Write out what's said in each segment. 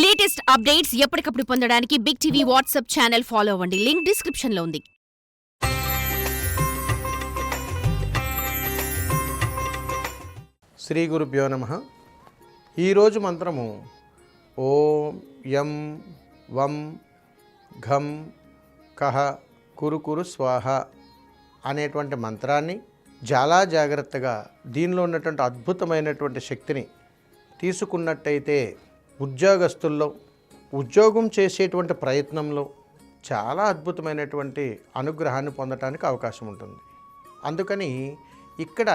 Latest updates ఎప్పటికప్పుడు పొందడానికి big TV WhatsApp channel follow అవ్వండి. లింక్ డిస్క్రిప్షన్ లో ఉంది. శ్రీ గురుభ్యో నమః. ఈరోజు మంత్రము ఓం యం వం ఘం కహ కురు కురు స్వాహ అనేటువంటి మంత్రాన్ని చాలా జాగ్రత్తగా దీనిలో ఉన్నటువంటి అద్భుతమైనటువంటి శక్తిని తీసుకున్నట్టయితే ఉద్యోగస్తుల్లో ఉద్యోగం చేసేటువంటి ప్రయత్నంలో చాలా అద్భుతమైనటువంటి అనుగ్రహాన్ని పొందడానికి అవకాశం ఉంటుంది. అందుకని ఇక్కడ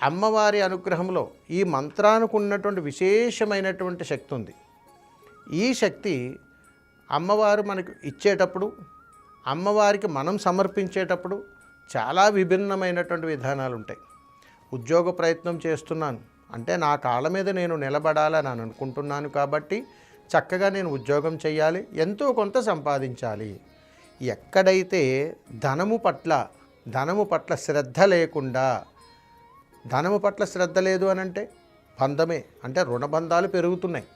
అమ్మవారి అనుగ్రహంలో ఈ మంత్రానికి ఉన్నటువంటి విశేషమైనటువంటి శక్తి ఉంది. ఈ శక్తి అమ్మవారు మనకు ఇచ్చేటప్పుడు, అమ్మవారికి మనం సమర్పించేటప్పుడు చాలా విభిన్నమైనటువంటి విధానాలు ఉంటాయి. ఉద్యోగ ప్రయత్నం చేస్తున్నాను అంటే నా కాళ్ళ మీద నేను నిలబడాలని అనుకుంటున్నాను కాబట్టి చక్కగా నేను ఉద్యోగం చేయాలి, ఎంతో కొంత సంపాదించాలి. ఎక్కడైతే ధనము పట్ల శ్రద్ధ లేకుండా, ధనము పట్ల శ్రద్ధ లేదు అని అంటే బంధమే, అంటే రుణబంధాలు పెరుగుతున్నాయి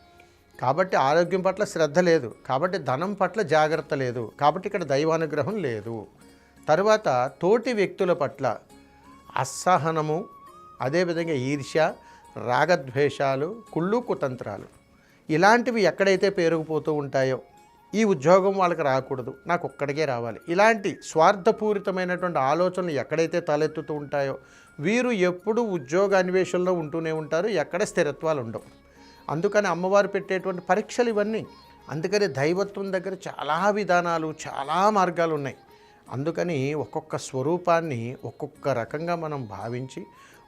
కాబట్టి ఆరోగ్యం పట్ల శ్రద్ధ లేదు, కాబట్టి ధనం పట్ల జాగ్రత్త లేదు, కాబట్టి ఇక్కడ దైవానుగ్రహం లేదు. తర్వాత తోటి వ్యక్తుల పట్ల అసహనము, అదేవిధంగా ఈర్ష్య, రాగద్వేషాలు, కుళ్ళు కుతంత్రాలు ఇలాంటివి ఎక్కడైతే పెరిగిపోతూ ఉంటాయో ఈ ఉద్యోగం వాళ్ళకి రాకూడదు, నాకు ఒక్కడికే రావాలి, ఇలాంటి స్వార్థపూరితమైనటువంటి ఆలోచనలు ఎక్కడైతే తలెత్తుతూ ఉంటాయో వీరు ఎప్పుడూ ఉద్యోగ అన్వేషణలో ఉంటూనే ఉంటారు, ఎక్కడ స్థిరత్వాలు ఉండవు. అందుకని అమ్మవారు పెట్టేటువంటి పరీక్షలు ఇవన్నీ. అందుకని దైవత్వం దగ్గర చాలా విధానాలు, చాలా మార్గాలు ఉన్నాయి. అందుకని ఒక్కొక్క స్వరూపాన్ని ఒక్కొక్క రకంగా మనం భావించి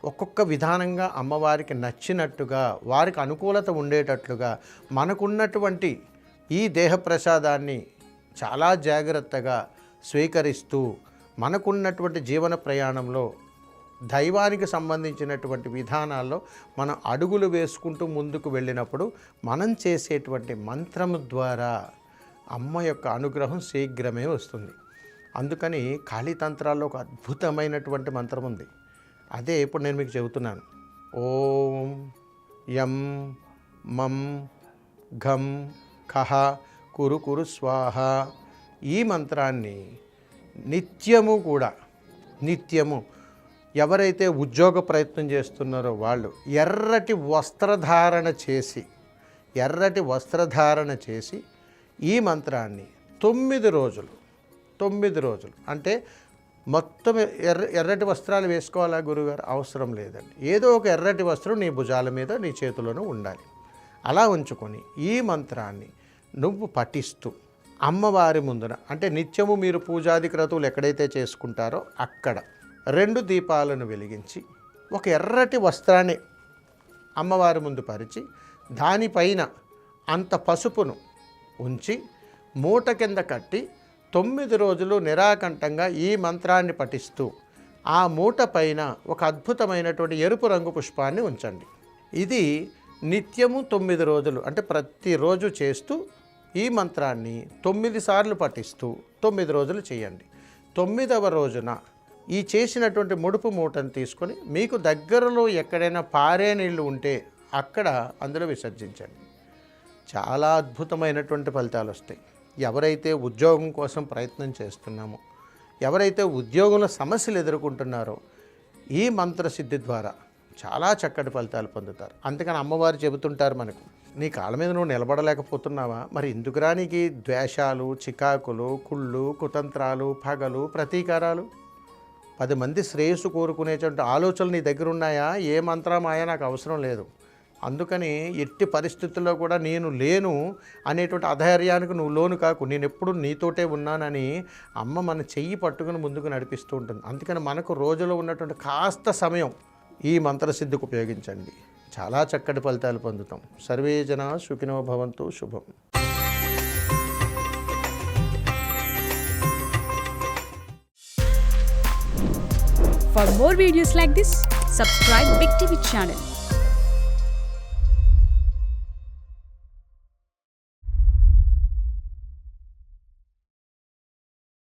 ఒక్కొక్క విధానంగా అమ్మవారికి నచ్చినట్టుగా, వారికి అనుకూలత ఉండేటట్లుగా మనకున్నటువంటి ఈ దేహ ప్రసాదాన్ని చాలా జాగ్రత్తగా స్వీకరిస్తూ మనకున్నటువంటి జీవన ప్రయాణంలో దైవానికి సంబంధించినటువంటి విధానాల్లో మనం అడుగులు వేసుకుంటూ ముందుకు వెళ్ళినప్పుడు మనం చేసేటువంటి మంత్రము ద్వారా అమ్మ యొక్క అనుగ్రహం శీఘ్రమే వస్తుంది. అందుకని కాళీతంత్రాల్లో ఒక అద్భుతమైనటువంటి మంత్రం ఉంది. అదే ఇప్పుడు నేను మీకు చెబుతున్నాను. ఓం యం మం ఘం కహ కురు కురు స్వాహ. ఈ మంత్రాన్ని నిత్యము ఎవరైతే ఉద్యోగ ప్రయత్నం చేస్తున్నారో వాళ్ళు ఎర్రటి వస్త్రధారణ చేసి ఈ మంత్రాన్ని 9 రోజులు అంటే మొత్తం ఎర్రటి వస్త్రాలు వేసుకోవాలా గురుగారు? అవసరం లేదండి. ఏదో ఒక ఎర్రటి వస్త్రం నీ భుజాల మీద, నీ చేతిలోనూ ఉండాలి. అలా ఉంచుకొని ఈ మంత్రాన్ని నువ్వు పఠిస్తూ అమ్మవారి ముందున, అంటే నిత్యము మీరు పూజాది క్రతువులు ఎక్కడైతే చేసుకుంటారో అక్కడ 2 దీపాలను వెలిగించి ఒక ఎర్రటి వస్త్రాన్ని అమ్మవారి ముందు పరిచి దానిపైన అంత పసుపును ఉంచి మూట కింద కట్టి 9 రోజులు నిరాకంఠంగా ఈ మంత్రాన్ని పఠిస్తూ ఆ మూట పైన ఒక అద్భుతమైనటువంటి ఎరుపు రంగు పుష్పాన్ని ఉంచండి. ఇది నిత్యము 9 రోజులు, అంటే ప్రతిరోజు చేస్తూ ఈ మంత్రాన్ని 9 సార్లు పఠిస్తూ 9 రోజులు చేయండి. 9వ రోజున ఈ చేసినటువంటి ముడుపు మూటను తీసుకొని మీకు దగ్గరలో ఎక్కడైనా పారే నీళ్ళు ఉంటే అక్కడ అందులో విసర్జించండి. చాలా అద్భుతమైనటువంటి ఫలితాలు వస్తాయి. ఎవరైతే ఉద్యోగం కోసం ప్రయత్నం చేస్తున్నామో, ఎవరైతే ఉద్యోగంలో సమస్యలు ఎదుర్కొంటున్నారో ఈ మంత్రసిద్ధి ద్వారా చాలా చక్కటి ఫలితాలు పొందుతారు. అందుకని అమ్మవారు చెబుతుంటారు మనకు, నీ కాళ్ళ మీద నువ్వు నిలబడలేకపోతున్నావా, మరి ఎందుకురా నీకు ద్వేషాలు, చికాకులు, కుళ్ళు కుతంత్రాలు, పగలు, ప్రతీకారాలు? 10 మంది శ్రేయస్సు కోరుకునేటువంటి ఆలోచనలు నీ దగ్గర ఉన్నాయా? ఏ మంత్రమాయా నాకు అవసరం లేదు. అందుకని ఎట్టి పరిస్థితుల్లో కూడా నేను లేను అనేటువంటి అధైర్యానికి నువ్వు లోను కాకు, నేను ఎప్పుడు నీతోటే ఉన్నానని అమ్మ మన చెయ్యి పట్టుకుని ముందుకు నడిపిస్తూ ఉంటుంది. అందుకని మనకు రోజులో ఉన్నటువంటి కాస్త సమయం ఈ మంత్రసిద్ధికి ఉపయోగించండి, చాలా చక్కటి ఫలితాలు పొందుతాం. సర్వే జనా సుఖినో భవంతు. శుభం. For more videos like this, subscribe Big TV channel.